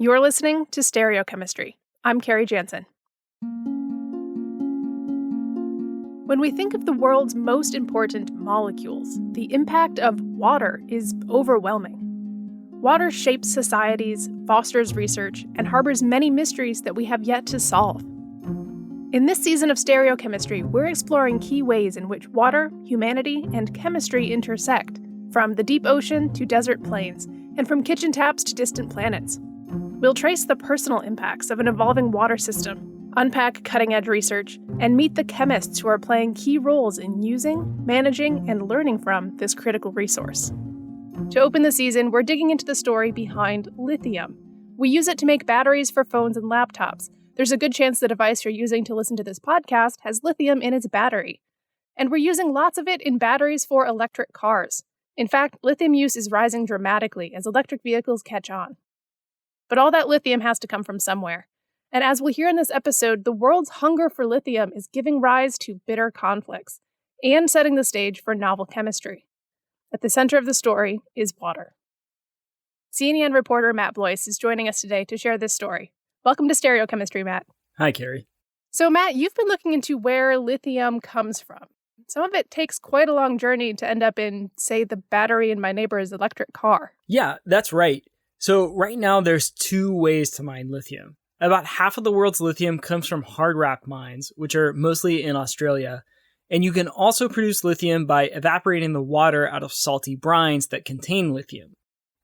You're listening to Stereochemistry. I'm Carrie Jansen. When we think of the world's most important molecules, the impact of water is overwhelming. Water shapes societies, fosters research, and harbors many mysteries that we have yet to solve. In this season of Stereochemistry, we're exploring key ways in which water, humanity, and chemistry intersect, from the deep ocean to desert plains, and from kitchen taps to distant planets. We'll trace the personal impacts of an evolving water system, unpack cutting-edge research, and meet the chemists who are playing key roles in using, managing, and learning from this critical resource. To open the season, we're digging into the story behind lithium. We use it to make batteries for phones and laptops. There's a good chance the device you're using to listen to this podcast has lithium in its battery. And we're using lots of it in batteries for electric cars. In fact, lithium use is rising dramatically as electric vehicles catch on. But all that lithium has to come from somewhere. And as we'll hear in this episode, the world's hunger for lithium is giving rise to bitter conflicts and setting the stage for novel chemistry. At the center of the story is water. CNN reporter Matt Blois is joining us today to share this story. Welcome to Stereochemistry, Matt. Hi, Carrie. So, Matt, you've been looking into where lithium comes from. Some of it takes quite a long journey to end up in, say, the battery in my neighbor's electric car. Yeah, that's right. So right now there's two ways to mine lithium. About half of the world's lithium comes from hard rock mines, which are mostly in Australia. And you can also produce lithium by evaporating the water out of salty brines that contain lithium.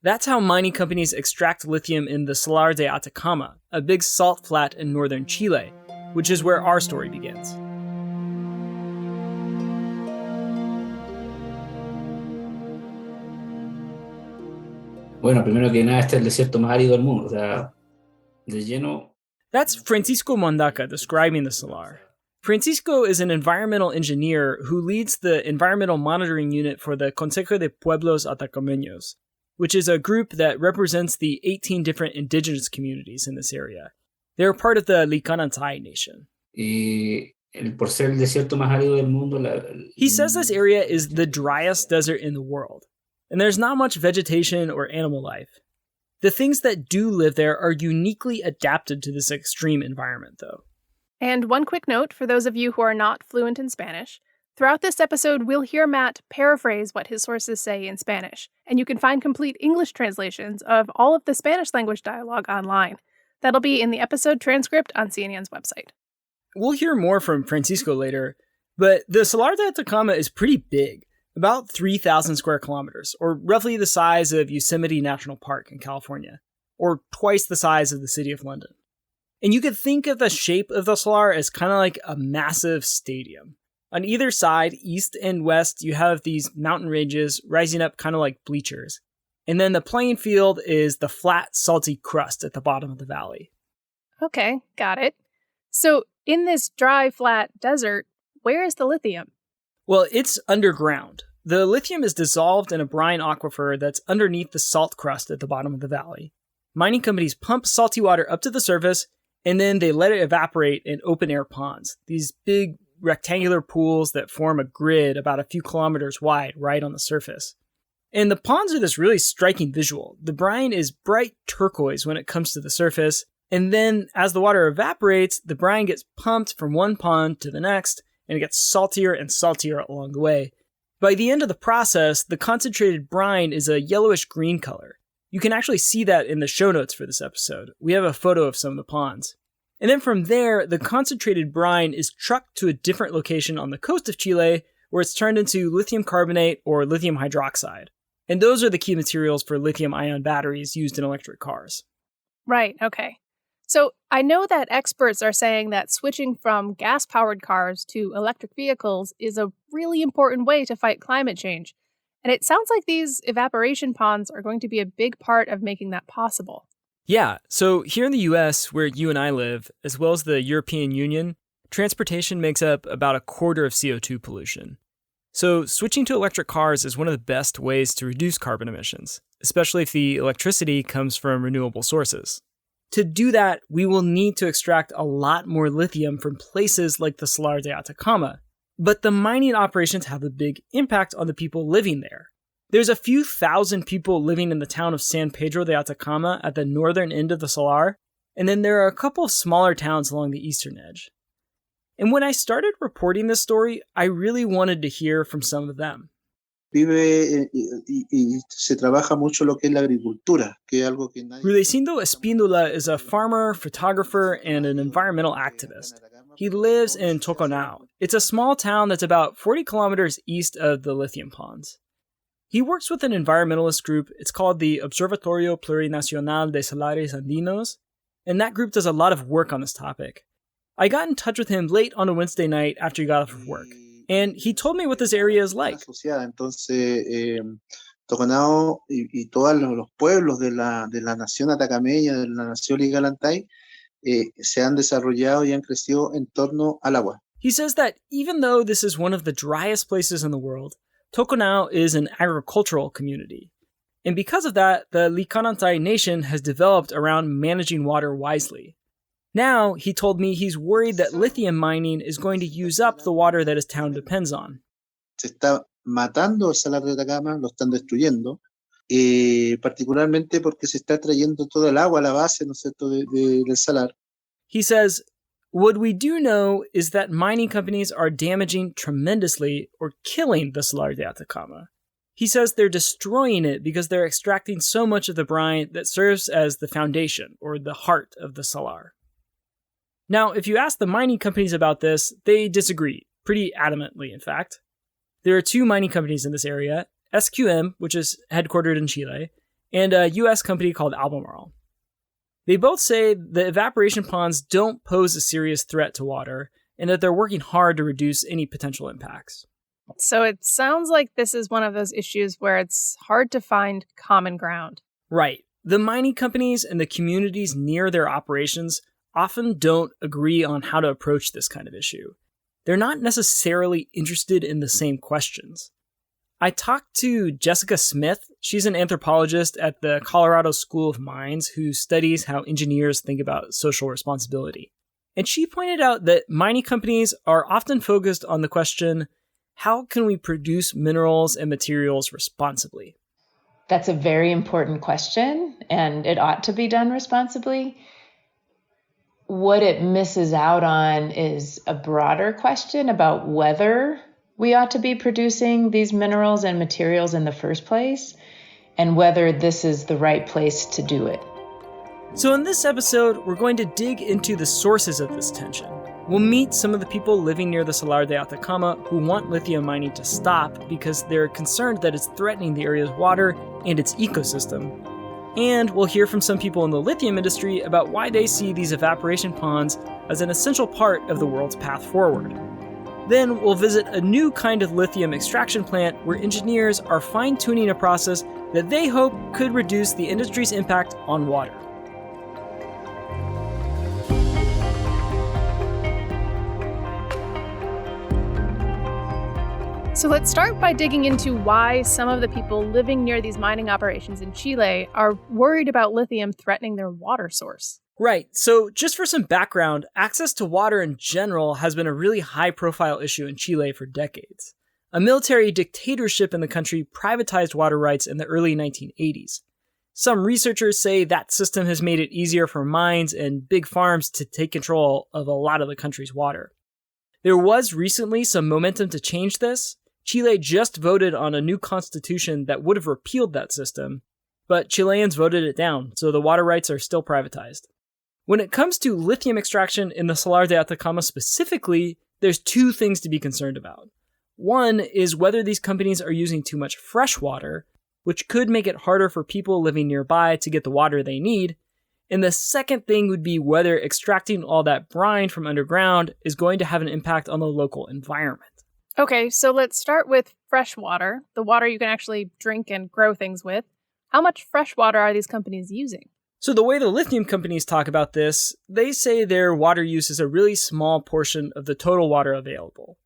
That's how mining companies extract lithium in the Salar de Atacama, a big salt flat in northern Chile, which is where our story begins. Bueno, primero que nada, este es el desierto más árido del mundo, o sea, de lleno. That's Francisco Mondaca describing the Salar. Francisco is an environmental engineer who leads the environmental monitoring unit for the Consejo de Pueblos Atacameños, which is a group that represents the 18 different indigenous communities in this area. They're part of the Licanantay Nation. Por ser el desierto más árido del mundo, He says this area is the driest desert in the world, and there's not much vegetation or animal life. The things that do live there are uniquely adapted to this extreme environment, though. And one quick note for those of you who are not fluent in Spanish. Throughout this episode, we'll hear Matt paraphrase what his sources say in Spanish, and you can find complete English translations of all of the Spanish language dialogue online. That'll be in the episode transcript on CNN's website. We'll hear more from Francisco later, but the Salar de Atacama is pretty big, about 3,000 square kilometers, or roughly the size of Yosemite National Park in California, or twice the size of the city of London. And you could think of the shape of the Salar as kind of like a massive stadium. On either side, east and west, you have these mountain ranges rising up kind of like bleachers. And then the playing field is the flat, salty crust at the bottom of the valley. Okay, got it. So in this dry, flat desert, where is the lithium? Well, it's underground. The lithium is dissolved in a brine aquifer that's underneath the salt crust at the bottom of the valley. Mining companies pump salty water up to the surface, and then they let it evaporate in open-air ponds, these big rectangular pools that form a grid about a few kilometers wide right on the surface. And the ponds are this really striking visual. The brine is bright turquoise when it comes to the surface, and then as the water evaporates, the brine gets pumped from one pond to the next, and it gets saltier and saltier along the way. By the end of the process, the concentrated brine is a yellowish-green color. You can actually see that in the show notes for this episode. We have a photo of some of the ponds. And then from there, the concentrated brine is trucked to a different location on the coast of Chile, where it's turned into lithium carbonate or lithium hydroxide. And those are the key materials for lithium-ion batteries used in electric cars. Right, okay. So I know that experts are saying that switching from gas-powered cars to electric vehicles is a really important way to fight climate change. And it sounds like these evaporation ponds are going to be a big part of making that possible. Yeah, so here in the US, where you and I live, as well as the European Union, transportation makes up about a quarter of CO2 pollution. So switching to electric cars is one of the best ways to reduce carbon emissions, especially if the electricity comes from renewable sources. To do that, we will need to extract a lot more lithium from places like the Salar de Atacama. But the mining operations have a big impact on the people living there. There's a few thousand people living in the town of San Pedro de Atacama at the northern end of the Salar, and then there are a couple of smaller towns along the eastern edge. And when I started reporting this story, I really wanted to hear from some of them. Se trabaja mucho lo que es la agricultura, que es algo que nadie... Rudecindo Espíndola is a farmer, photographer, and an environmental activist. He lives in Toconao. It's a small town that's about 40 kilometers east of the lithium ponds. He works with an environmentalist group. It's called the Observatorio Plurinacional de Salares Andinos, and that group does a lot of work on this topic. I got in touch with him late on a Wednesday night after he got off of work, and he told me what this area is like. Entonces, Toconao y todos los pueblos de la nación atacameña, de la nación Ligalantay, se han desarrollado y han crecido en torno al agua. He says that even though this is one of the driest places in the world, Toconao is an agricultural community. And because of that, the Licanantay nation has developed around managing water wisely. Now, he told me he's worried that lithium mining is going to use up the water that his town depends on. Se está matando el Salar de Atacama, lo están destruyendo, particularmente porque se está trayendo todo el agua a la base, ¿no es cierto?, del salar. He says, what we do know is that mining companies are damaging tremendously or killing the Salar de Atacama. He says they're destroying it because they're extracting so much of the brine that serves as the foundation or the heart of the salar. Now, if you ask the mining companies about this, they disagree, pretty adamantly, in fact. There are two mining companies in this area, SQM, which is headquartered in Chile, and a US company called Albemarle. They both say the evaporation ponds don't pose a serious threat to water, and that they're working hard to reduce any potential impacts. So it sounds like this is one of those issues where it's hard to find common ground. Right. The mining companies and the communities near their operations often don't agree on how to approach this kind of issue. They're not necessarily interested in the same questions. I talked to Jessica Smith. She's an anthropologist at the Colorado School of Mines who studies how engineers think about social responsibility. And she pointed out that mining companies are often focused on the question, how can we produce minerals and materials responsibly? That's a very important question, and it ought to be done responsibly. What it misses out on is a broader question about whether we ought to be producing these minerals and materials in the first place, and whether this is the right place to do it. So in this episode, we're going to dig into the sources of this tension. We'll meet some of the people living near the Salar de Atacama who want lithium mining to stop because they're concerned that it's threatening the area's water and its ecosystem. And we'll hear from some people in the lithium industry about why they see these evaporation ponds as an essential part of the world's path forward. Then we'll visit a new kind of lithium extraction plant where engineers are fine-tuning a process that they hope could reduce the industry's impact on water. So let's start by digging into why some of the people living near these mining operations in Chile are worried about lithium threatening their water source. Right, so just for some background, access to water in general has been a really high-profile issue in Chile for decades. A military dictatorship in the country privatized water rights in the early 1980s. Some researchers say that system has made it easier for mines and big farms to take control of a lot of the country's water. There was recently some momentum to change this. Chile just voted on a new constitution that would have repealed that system, but Chileans voted it down, so the water rights are still privatized. When it comes to lithium extraction in the Salar de Atacama specifically, there's two things to be concerned about. One is whether these companies are using too much fresh water, which could make it harder for people living nearby to get the water they need. And the second thing would be whether extracting all that brine from underground is going to have an impact on the local environment. Okay, so let's start with fresh water, the water you can actually drink and grow things with. How much fresh water are these companies using? So the way the lithium companies talk about this, they say their water use is a really small portion of the total water available.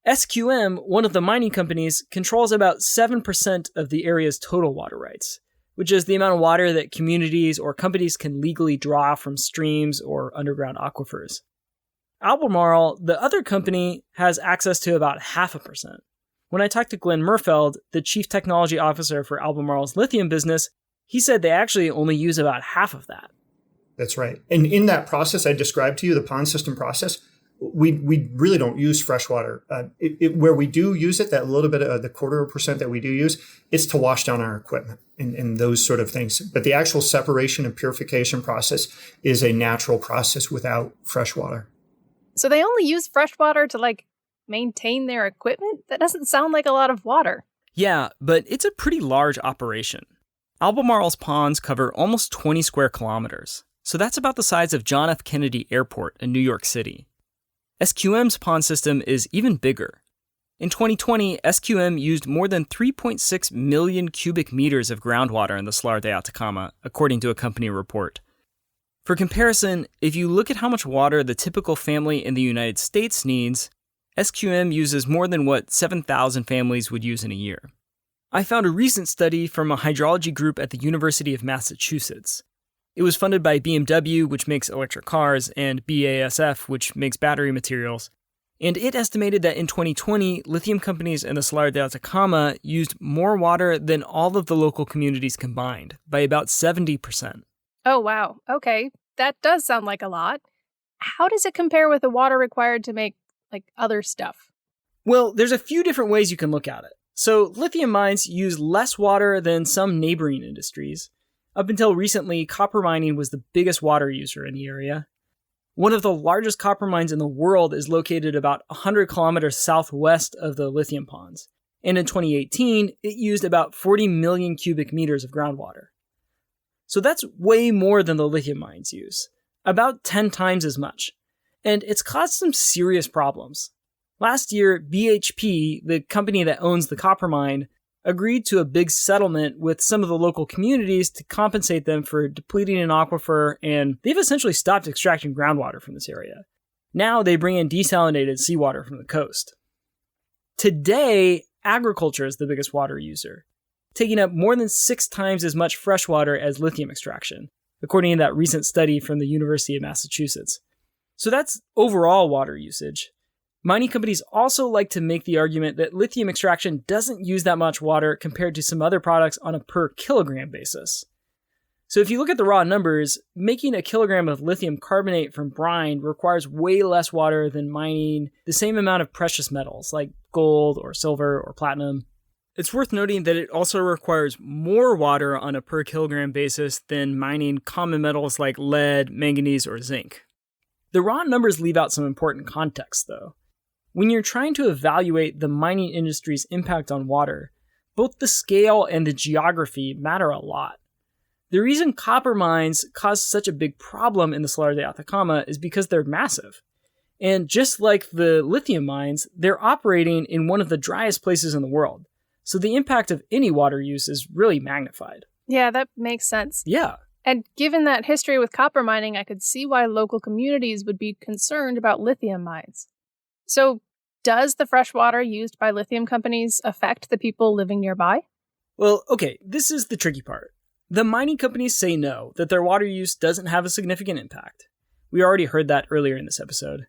SQM, one of the mining companies, controls about 7% of the area's total water rights, which is the amount of water that communities or companies can legally draw from streams or underground aquifers. Albemarle, the other company, has access to about 0.5%. When I talked to Glenn Murfeld, the chief technology officer for Albemarle's lithium business, he said they actually only use about half of that. That's right. And in that process I described to you, the pond system process, we really don't use fresh water. Where we do use it, that little bit of the 0.25% that we do use, it's to wash down our equipment and those sort of things. But the actual separation and purification process is a natural process without fresh water. So they only use fresh water to maintain their equipment? That doesn't sound like a lot of water. Yeah, but it's a pretty large operation. Albemarle's ponds cover almost 20 square kilometers. So that's about the size of John F. Kennedy Airport in New York City. SQM's pond system is even bigger. In 2020, SQM used more than 3.6 million cubic meters of groundwater in the Salar de Atacama, according to a company report. For comparison, if you look at how much water the typical family in the United States needs, SQM uses more than what 7,000 families would use in a year. I found a recent study from a hydrology group at the University of Massachusetts. It was funded by BMW, which makes electric cars, and BASF, which makes battery materials. And it estimated that in 2020, lithium companies in the Salar de Atacama used more water than all of the local communities combined, by about 70%. Oh, wow. Okay. That does sound like a lot. How does it compare with the water required to make, other stuff? Well, there's a few different ways you can look at it. So, lithium mines use less water than some neighboring industries. Up until recently, copper mining was the biggest water user in the area. One of the largest copper mines in the world is located about 100 kilometers southwest of the lithium ponds. And in 2018, it used about 40 million cubic meters of groundwater. So that's way more than the lithium mines use, about 10 times as much. And it's caused some serious problems. Last year, BHP, the company that owns the copper mine, agreed to a big settlement with some of the local communities to compensate them for depleting an aquifer, and they've essentially stopped extracting groundwater from this area. Now they bring in desalinated seawater from the coast. Today, agriculture is the biggest water user, taking up more than 6 times as much fresh water as lithium extraction, according to that recent study from the University of Massachusetts. So that's overall water usage. Mining companies also like to make the argument that lithium extraction doesn't use that much water compared to some other products on a per kilogram basis. So if you look at the raw numbers, making a kilogram of lithium carbonate from brine requires way less water than mining the same amount of precious metals like gold or silver or platinum. It's worth noting that it also requires more water on a per kilogram basis than mining common metals like lead, manganese, or zinc. The raw numbers leave out some important context, though. When you're trying to evaluate the mining industry's impact on water, both the scale and the geography matter a lot. The reason copper mines cause such a big problem in the Salar de Atacama is because they're massive. And just like the lithium mines, they're operating in one of the driest places in the world. So the impact of any water use is really magnified. Yeah, that makes sense. Yeah. And given that history with copper mining, I could see why local communities would be concerned about lithium mines. So, does the fresh water used by lithium companies affect the people living nearby? Well, okay, this is the tricky part. The mining companies say no, that their water use doesn't have a significant impact. We already heard that earlier in this episode.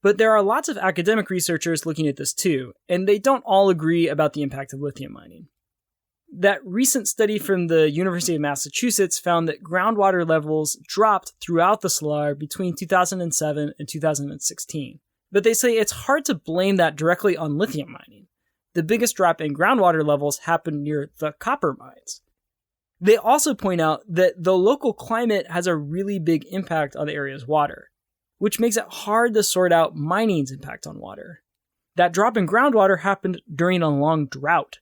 But there are lots of academic researchers looking at this too, and they don't all agree about the impact of lithium mining. That recent study from the University of Massachusetts found that groundwater levels dropped throughout the Salar between 2007 and 2016. But they say it's hard to blame that directly on lithium mining. The biggest drop in groundwater levels happened near the copper mines. They also point out that the local climate has a really big impact on the area's water, which makes it hard to sort out mining's impact on water. That drop in groundwater happened during a long drought.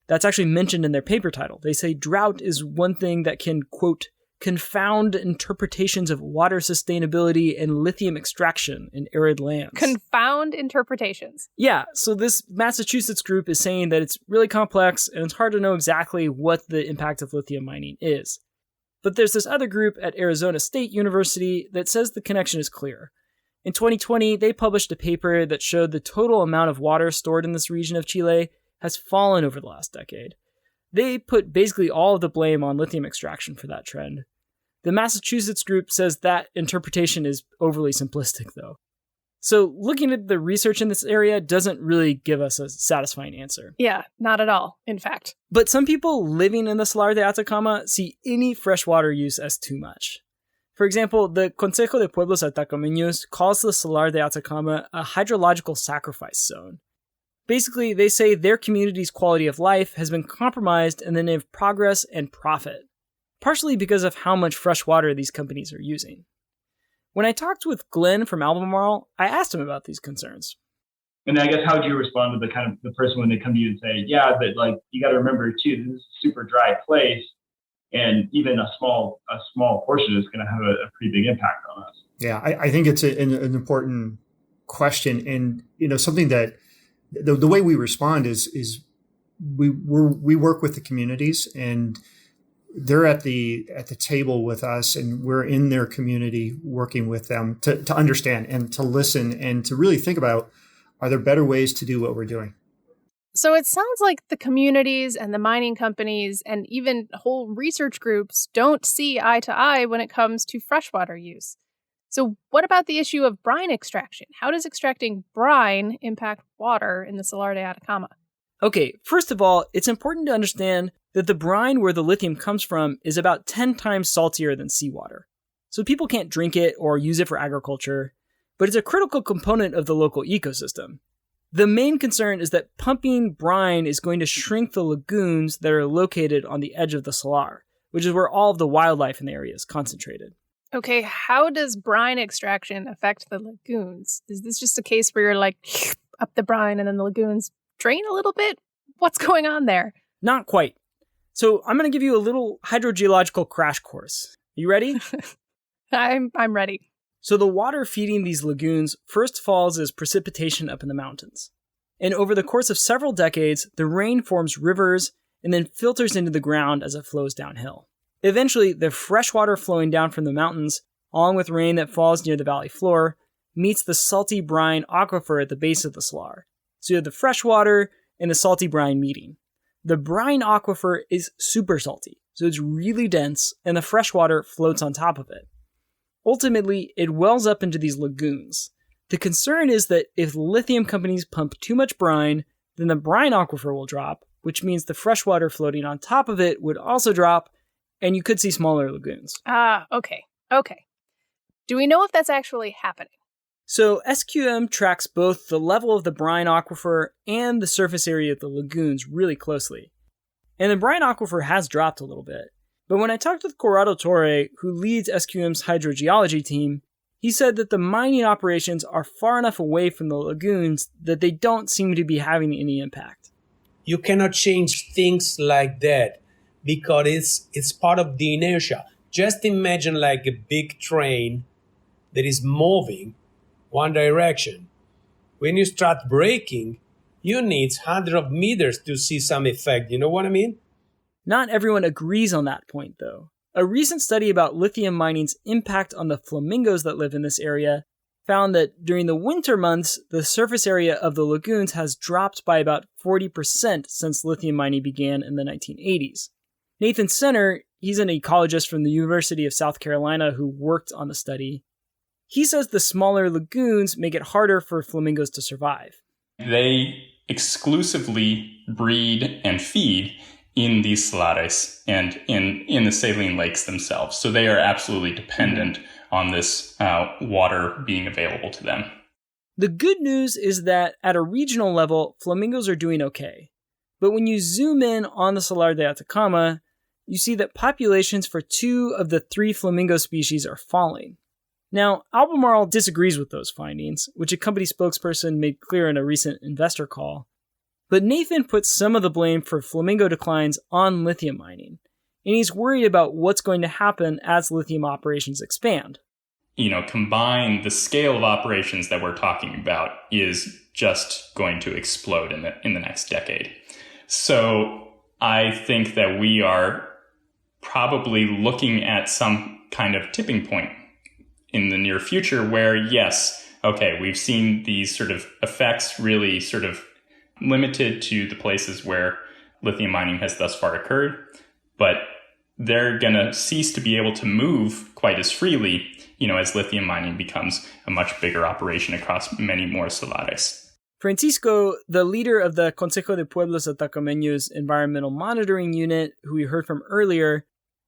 That's actually mentioned in their paper title. They say drought is one thing that can, quote, confound interpretations of water sustainability and lithium extraction in arid lands. Confound interpretations. Yeah, so this Massachusetts group is saying that it's really complex and it's hard to know exactly what the impact of lithium mining is. But there's this other group at Arizona State University that says the connection is clear. In 2020, they published a paper that showed the total amount of water stored in this region of Chile has fallen over the last decade. They put basically all of the blame on lithium extraction for that trend. The Massachusetts group says that interpretation is overly simplistic, though. So looking at the research in this area doesn't really give us a satisfying answer. Yeah, not at all, in fact. But some people living in the Salar de Atacama see any freshwater use as too much. For example, the Consejo de Pueblos Atacameños calls the Salar de Atacama a hydrological sacrifice zone. Basically, they say their community's quality of life has been compromised in the name of progress and profit, partially because of how much fresh water these companies are using. When I talked with Glenn from Albemarle, I asked him about these concerns. And I guess how would you respond to the person when they come to you and say, yeah, but like you got to remember too, this is a super dry place, and even a small portion is going to have a pretty big impact on us. Yeah, I think it's an important question, and something that the way we respond is we work with the communities, and they're at the table with us, and we're in their community working with them to understand and to listen and to really think about, are there better ways to do what we're doing? So it sounds like the communities and the mining companies and even whole research groups don't see eye to eye when it comes to freshwater use. So what about the issue of brine extraction? How does extracting brine impact water in the Salar de Atacama? Okay, first of all, it's important to understand that the brine where the lithium comes from is about 10 times saltier than seawater. So people can't drink it or use it for agriculture, but it's a critical component of the local ecosystem. The main concern is that pumping brine is going to shrink the lagoons that are located on the edge of the salar, which is where all of the wildlife in the area is concentrated. Okay, how does brine extraction affect the lagoons? Is this just a case where you're like up the brine and then the lagoons drain a little bit? What's going on there? Not quite. So I'm going to give you a little hydrogeological crash course. You ready? I'm ready. So the water feeding these lagoons first falls as precipitation up in the mountains. And over the course of several decades, the rain forms rivers and then filters into the ground as it flows downhill. Eventually, the fresh water flowing down from the mountains, along with rain that falls near the valley floor, meets the salty brine aquifer at the base of the salar. So you have the fresh water and the salty brine meeting. The brine aquifer is super salty, so it's really dense, and the fresh water floats on top of it. Ultimately, it wells up into these lagoons. The concern is that if lithium companies pump too much brine, then the brine aquifer will drop, which means the fresh water floating on top of it would also drop, and you could see smaller lagoons. Okay. Do we know if that's actually happening? So SQM tracks both the level of the brine aquifer and the surface area of the lagoons really closely. And the brine aquifer has dropped a little bit. But when I talked with Corrado Torre, who leads SQM's hydrogeology team, he said that the mining operations are far enough away from the lagoons that they don't seem to be having any impact. You cannot change things like that because it's part of the inertia. Just imagine like a big train that is moving one direction. When you start braking, you need hundreds of meters to see some effect. You know what I mean? Not everyone agrees on that point, though. A recent study about lithium mining's impact on the flamingos that live in this area found that during the winter months, the surface area of the lagoons has dropped by about 40% since lithium mining began in the 1980s. Nathan Senner, he's an ecologist from the University of South Carolina who worked on the study. He says the smaller lagoons make it harder for flamingos to survive. They exclusively breed and feed in these salares and in the saline lakes themselves. So they are absolutely dependent on this water being available to them. The good news is that at a regional level, flamingos are doing okay. But when you zoom in on the Salar de Atacama, you see that populations for 2 of the 3 flamingo species are falling. Now, Albemarle disagrees with those findings, which a company spokesperson made clear in a recent investor call. But Nathan puts some of the blame for flamingo declines on lithium mining, and he's worried about what's going to happen as lithium operations expand. Combine the scale of operations that we're talking about is just going to explode in the next decade. So I think that we are probably looking at some kind of tipping point in the near future where, yes, okay, we've seen these sort of effects really sort of limited to the places where lithium mining has thus far occurred, but they're going to cease to be able to move quite as freely, as lithium mining becomes a much bigger operation across many more salares. Francisco, the leader of the Consejo de Pueblos Atacameños Environmental Monitoring Unit, who we heard from earlier,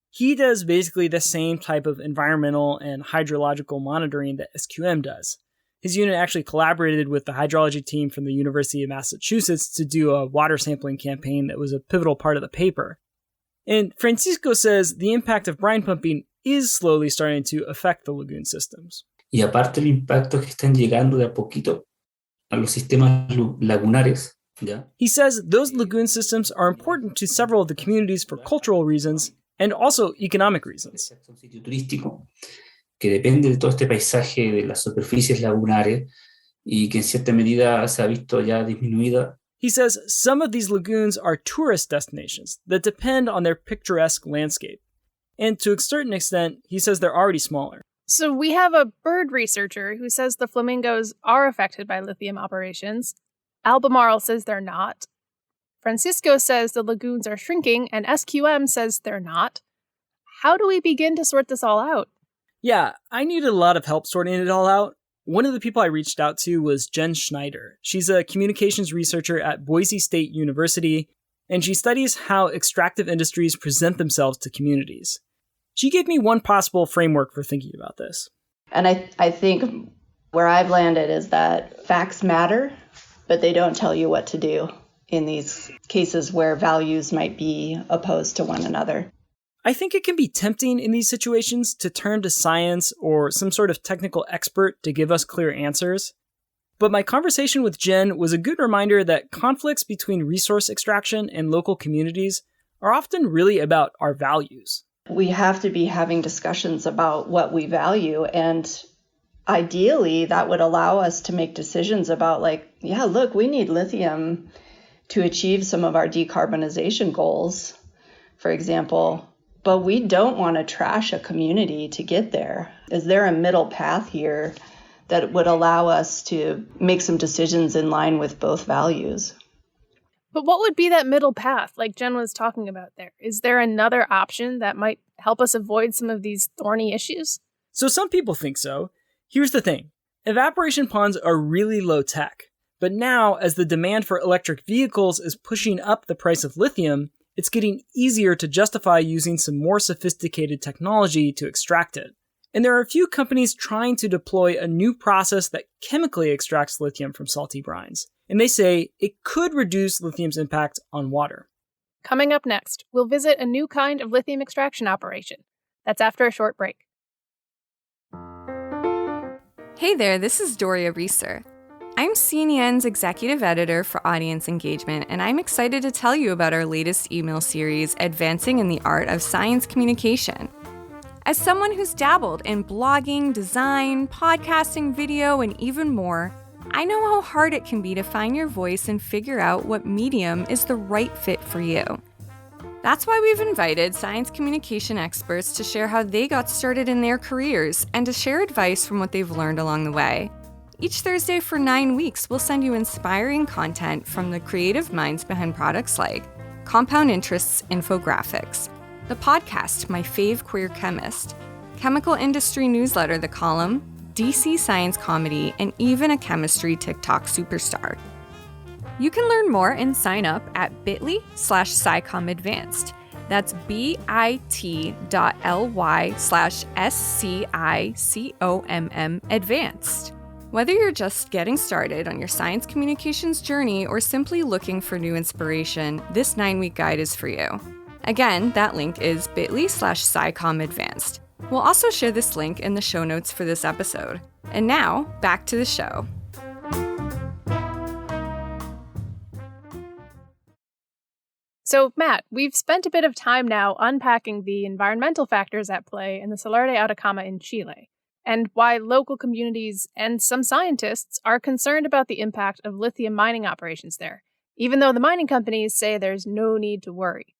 he does basically the same type of environmental and hydrological monitoring that SQM does. His unit actually collaborated with the hydrology team from the University of Massachusetts to do a water sampling campaign that was a pivotal part of the paper. And Francisco says the impact of brine pumping is slowly starting to affect the lagoon systems. Y aparte el impacto que están llegando de a poquito a los sistemas lagunares. ¿Ya? He says those lagoon systems are important to several of the communities for cultural reasons and also economic reasons. Es un sitio turístico que depende de todo este paisaje de las superficies lagunares y que en cierta medida se ha visto ya disminuida. He says some of these lagoons are tourist destinations that depend on their picturesque landscape. And to a certain extent, he says they're already smaller. So we have a bird researcher who says the flamingos are affected by lithium operations. Albemarle says they're not. Francisco says the lagoons are shrinking, and SQM says they're not. How do we begin to sort this all out? Yeah, I needed a lot of help sorting it all out. One of the people I reached out to was Jen Schneider. She's a communications researcher at Boise State University, and she studies how extractive industries present themselves to communities. She gave me one possible framework for thinking about this. And I think where I've landed is that facts matter, but they don't tell you what to do in these cases where values might be opposed to one another. I think it can be tempting in these situations to turn to science or some sort of technical expert to give us clear answers. But my conversation with Jen was a good reminder that conflicts between resource extraction and local communities are often really about our values. We have to be having discussions about what we value, and ideally that would allow us to make decisions about look, we need lithium to achieve some of our decarbonization goals, for example, but we don't want to trash a community to get there. Is there a middle path here that would allow us to make some decisions in line with both values? But what would be that middle path, like Jen was talking about there? Is there another option that might help us avoid some of these thorny issues? So some people think so. Here's the thing. Evaporation ponds are really low tech. But now, as the demand for electric vehicles is pushing up the price of lithium, it's getting easier to justify using some more sophisticated technology to extract it. And there are a few companies trying to deploy a new process that chemically extracts lithium from salty brines. And they say it could reduce lithium's impact on water. Coming up next, we'll visit a new kind of lithium extraction operation. That's after a short break. Hey there, this is Doria Reeser. I'm CNN's executive editor for audience engagement, and I'm excited to tell you about our latest email series, Advancing in the Art of Science Communication. As someone who's dabbled in blogging, design, podcasting, video, and even more, I know how hard it can be to find your voice and figure out what medium is the right fit for you. That's why we've invited science communication experts to share how they got started in their careers and to share advice from what they've learned along the way. Each Thursday for 9 weeks, we'll send you inspiring content from the creative minds behind products like Compound Interests Infographics, the podcast My Fave Queer Chemist, chemical industry newsletter The Column, DC Science Comedy, and even a chemistry TikTok superstar. You can learn more and sign up at bit.ly/SciCommAdvanced. That's bit.ly/SCICOMM Advanced. Whether you're just getting started on your science communications journey or simply looking for new inspiration, this 9-week guide is for you. Again, that link is bit.ly/SciCommAdvanced. We'll also share this link in the show notes for this episode. And now, back to the show. So, Matt, we've spent a bit of time now unpacking the environmental factors at play in the Salar de Atacama in Chile, and why local communities and some scientists are concerned about the impact of lithium mining operations there, even though the mining companies say there's no need to worry.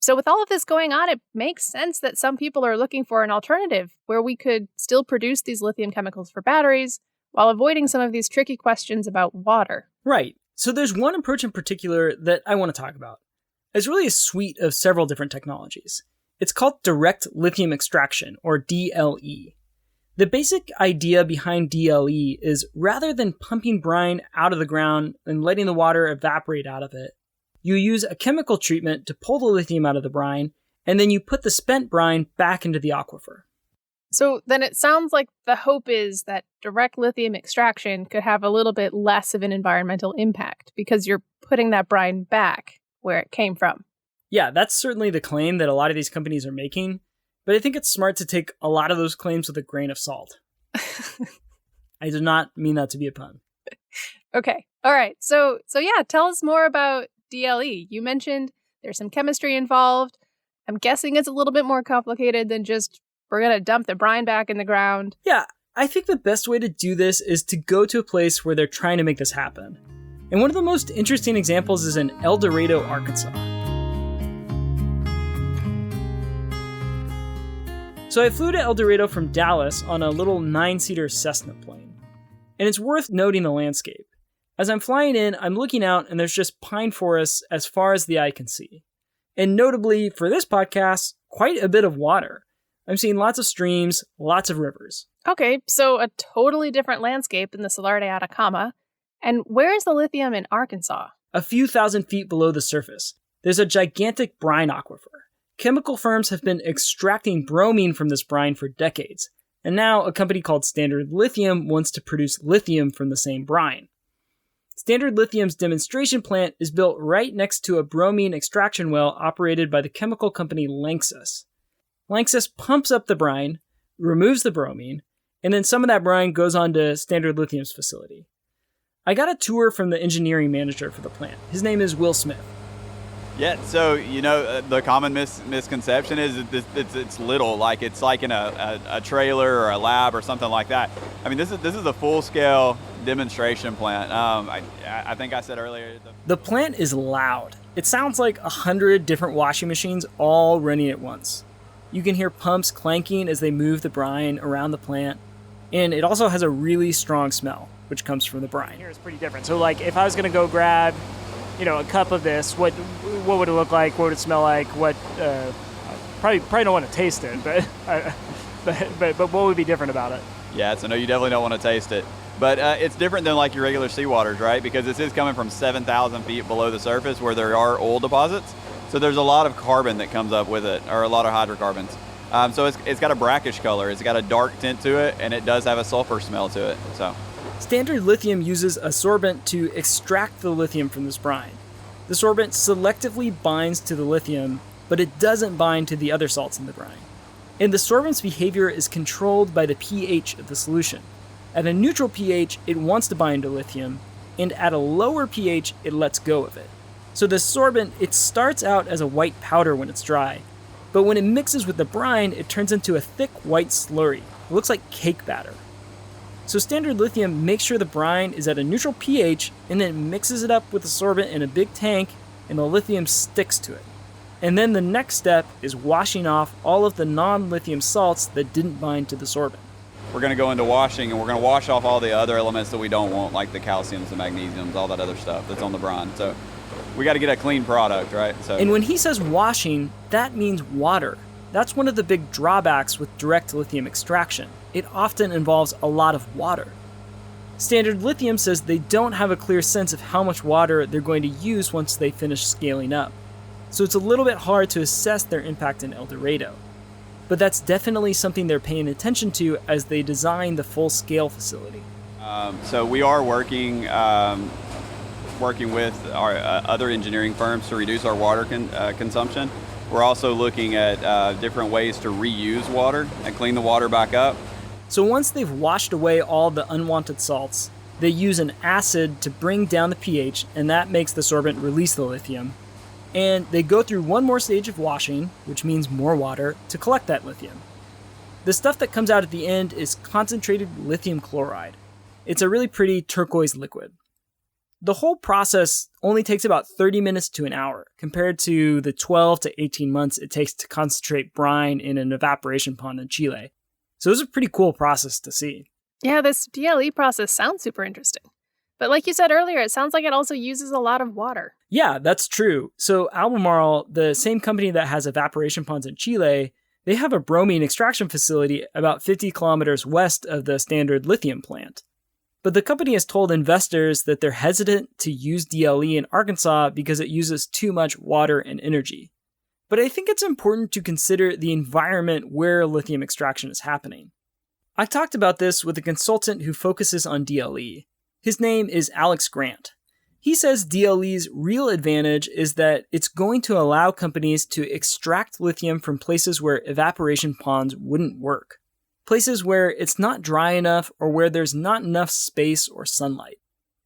So with all of this going on, it makes sense that some people are looking for an alternative where we could still produce these lithium chemicals for batteries while avoiding some of these tricky questions about water. Right. So there's one approach in particular that I want to talk about. It's really a suite of several different technologies. It's called direct lithium extraction, or DLE. The basic idea behind DLE is rather than pumping brine out of the ground and letting the water evaporate out of it, you use a chemical treatment to pull the lithium out of the brine, and then you put the spent brine back into the aquifer. So then it sounds like the hope is that direct lithium extraction could have a little bit less of an environmental impact because you're putting that brine back where it came from. Yeah, that's certainly the claim that a lot of these companies are making, but I think it's smart to take a lot of those claims with a grain of salt. I did not mean that to be a pun. Okay. All right. So yeah, tell us more about DLE. You mentioned there's some chemistry involved. I'm guessing it's a little bit more complicated than just we're going to dump the brine back in the ground. Yeah, I think the best way to do this is to go to a place where they're trying to make this happen. And one of the most interesting examples is in El Dorado, Arkansas. So I flew to El Dorado from Dallas on a little 9-seater Cessna plane. And it's worth noting the landscape. As I'm flying in, I'm looking out and there's just pine forests as far as the eye can see. And notably, for this podcast, quite a bit of water. I'm seeing lots of streams, lots of rivers. Okay, so a totally different landscape than the Salar de Atacama. And where is the lithium in Arkansas? A few thousand feet below the surface, there's a gigantic brine aquifer. Chemical firms have been extracting bromine from this brine for decades, and now a company called Standard Lithium wants to produce lithium from the same brine. Standard Lithium's demonstration plant is built right next to a bromine extraction well operated by the chemical company Lanxess. Lanxess pumps up the brine, removes the bromine, and then some of that brine goes on to Standard Lithium's facility. I got a tour from the engineering manager for the plant. His name is Will Smith. Yeah, so, the common misconception is that it's little, like it's like in a trailer or a lab or something like that. I mean, this is a full-scale demonstration plant. I think I said earlier. The plant is loud. It sounds like 100 different washing machines all running at once. You can hear pumps clanking as they move the brine around the plant, and it also has a really strong smell, which comes from the brine. Here it's pretty different. So, like, if I was going to go grab, a cup of this, what would it look like? What would it smell like? What probably don't want to taste it, but what would be different about it? Yeah, so no, you definitely don't want to taste it. But it's different than like your regular seawaters, right? Because this is coming from 7,000 feet below the surface where there are oil deposits. So there's a lot of carbon that comes up with it, or a lot of hydrocarbons. So it's got a brackish color. It's got a dark tint to it, and it does have a sulfur smell to it. So Standard Lithium uses a sorbent to extract the lithium from this brine. The sorbent selectively binds to the lithium, but it doesn't bind to the other salts in the brine. And the sorbent's behavior is controlled by the pH of the solution. At a neutral pH, it wants to bind to lithium, and at a lower pH, it lets go of it. So the sorbent, it starts out as a white powder when it's dry, but when it mixes with the brine, it turns into a thick white slurry. It looks like cake batter. So Standard Lithium makes sure the brine is at a neutral pH and then mixes it up with the sorbent in a big tank, and the lithium sticks to it. And then the next step is washing off all of the non-lithium salts that didn't bind to the sorbent. we're going to go into washing, and we're going to wash off all the other elements that we don't want, like the calciums, the magnesiums, all that other stuff that's on the brine. So we got to get a clean product, right? So. And when he says washing, that means water. That's one of the big drawbacks with direct lithium extraction. It often involves a lot of water. Standard Lithium says they don't have a clear sense of how much water they're going to use once they finish scaling up. So it's a little bit hard to assess their impact in El Dorado. But that's definitely something they're paying attention to as they design the full-scale facility. So we are working with our other engineering firms to reduce our water consumption. We're also looking at different ways to reuse water and clean the water back up. So once they've washed away all the unwanted salts, they use an acid to bring down the pH, and that makes the sorbent release the lithium. And they go through one more stage of washing, which means more water, to collect that lithium. The stuff that comes out at the end is concentrated lithium chloride. It's a really pretty turquoise liquid. The whole process only takes about 30 minutes to an hour, compared to the 12 to 18 months it takes to concentrate brine in an evaporation pond in Chile. So it was a pretty cool process to see. Yeah, this DLE process sounds super interesting. But like you said earlier, it sounds like it also uses a lot of water. Yeah, that's true. So Albemarle, the same company that has evaporation ponds in Chile, They have a bromine extraction facility about 50 kilometers west of the Standard Lithium plant. But the company has told investors that they're hesitant to use DLE in Arkansas because it uses too much water and energy. But I think it's important to consider the environment where lithium extraction is happening. I talked about this with a consultant who focuses on DLE. His name is Alex Grant. He says DLE's real advantage is that it's going to allow companies to extract lithium from places where evaporation ponds wouldn't work. Places where it's not dry enough or where there's not enough space or sunlight.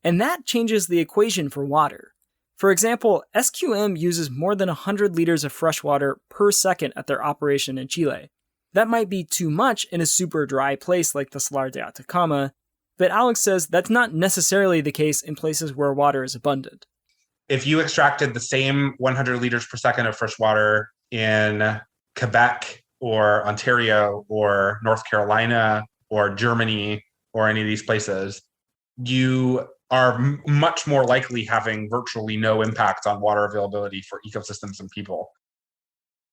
And that changes the equation for water. For example, SQM uses more than 100 liters of fresh water per second at their operation in Chile. That might be too much in a super dry place like the Salar de Atacama, but Alex says that's not necessarily the case in places where water is abundant. If you extracted the same 100 liters per second of fresh water in Quebec or Ontario or North Carolina or Germany or any of these places, you are much more likely having virtually no impact on water availability for ecosystems and people.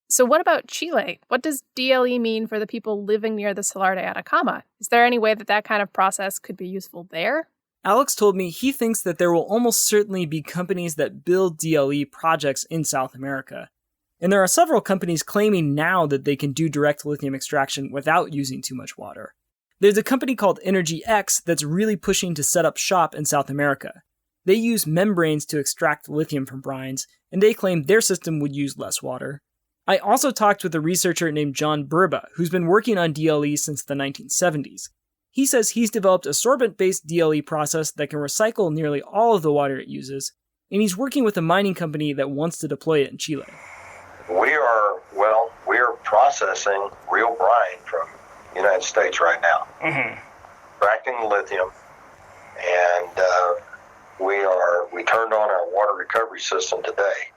So what about Chile? What does DLE mean for the people living near the Salar de Atacama? Is there any way that that kind of process could be useful there? Alex told me he thinks that there will almost certainly be companies that build DLE projects in South America. And there are several companies claiming now that they can do direct lithium extraction without using too much water. There's a company called Energy X that's really pushing to set up shop in South America. They use membranes to extract lithium from brines, and they claim their system would use less water. I also talked with a researcher named John Burba, who's been working on DLE since the 1970s. He says he's developed a sorbent-based DLE process that can recycle nearly all of the water it uses, and he's working with a mining company that wants to deploy it in Chile. We're processing real brine from the United States right now. Extracting lithium, and we turned on our water recovery system today.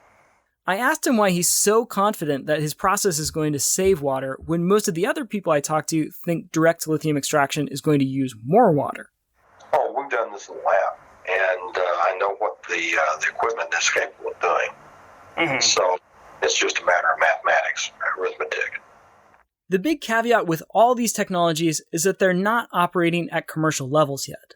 I asked him why he's so confident that his process is going to save water when most of the other people I talked to think direct lithium extraction is going to use more water. Oh, we've done this in the lab, and I know what the equipment is capable of doing. So it's just a matter of mathematics, arithmetic. The big caveat with all these technologies is that they're not operating at commercial levels yet.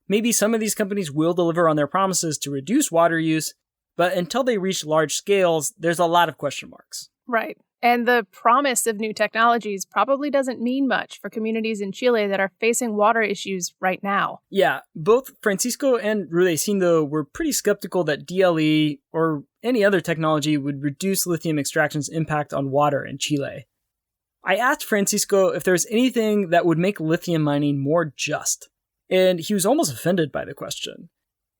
Maybe some of these companies will deliver on their promises to reduce water use, but until they reach large scales, there's a lot of question marks. Right. And the promise of new technologies probably doesn't mean much for communities in Chile that are facing water issues right now. Yeah, both Francisco and Rudecindo were pretty skeptical that DLE or any other technology would reduce lithium extraction's impact on water in Chile. I asked Francisco if there's anything that would make lithium mining more just, and he was almost offended by the question.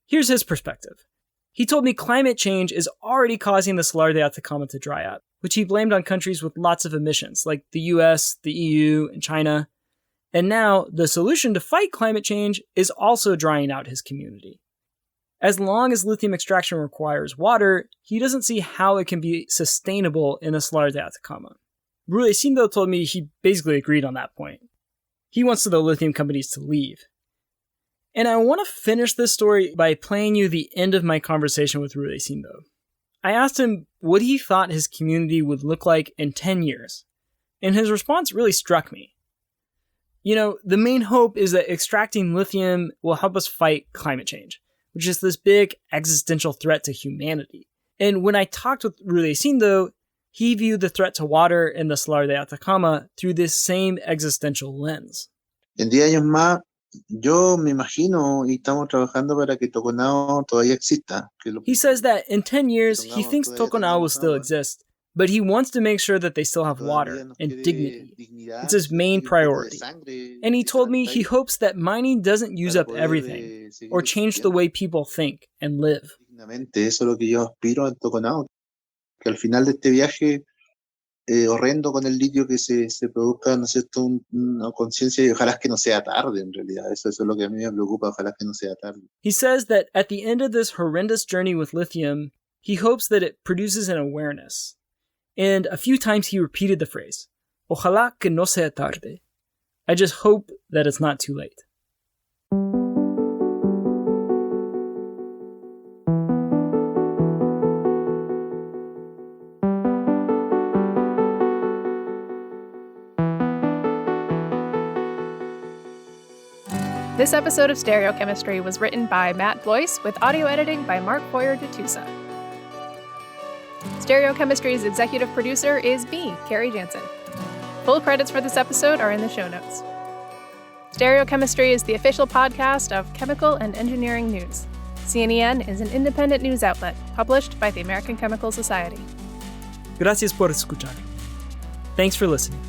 Here's his perspective. He told me climate change is already causing the Salar de Atacama to dry up, which he blamed on countries with lots of emissions, like the US, the EU, and China. And now, the solution to fight climate change is also drying out his community. As long as lithium extraction requires water, he doesn't see how it can be sustainable in the Salar de Atacama. Rudecindo told me he basically agreed on that point. He wants the lithium companies to leave. And I want to finish this story by playing you the end of my conversation with Rudecindo. I asked him what he thought his community would look like in 10 years, and his response really struck me. You know, the main hope is that extracting lithium will help us fight climate change, which is this big existential threat to humanity. And when I talked with Rudecindo, he viewed the threat to water in the Salar de Atacama through this same existential lens. En 10 años más, yo me imagino y estamos trabajando para que Toconao todavía exista. He says that in 10 years, he thinks Toconao will still exist, but he wants to make sure that they still have water and dignity. It's his main priority. And he told me he hopes that mining doesn't use up everything or change the way people think and live. Eso es lo que yo aspiro en Toconao, que al final de este viaje horrendo con el litio que se produzca, ¿no es cierto?, una conciencia, y ojalá que no sea tarde en realidad. Eso es lo que a mí me preocupa, ojalá que no sea tarde. He says that at the end of this horrendous journey with lithium, he hopes that it produces an awareness. And a few times he repeated the phrase, ojalá que no sea tarde. I just hope that it's not too late. This episode of Stereochemistry was written by Matt Blois with audio editing by Mark Boyer de Tusa. Stereochemistry's executive producer is me, Carrie Jansen. Full credits for this episode are in the show notes. Stereochemistry is the official podcast of Chemical and Engineering News. CNEN is an independent news outlet published by the American Chemical Society. Gracias por escuchar. Thanks for listening.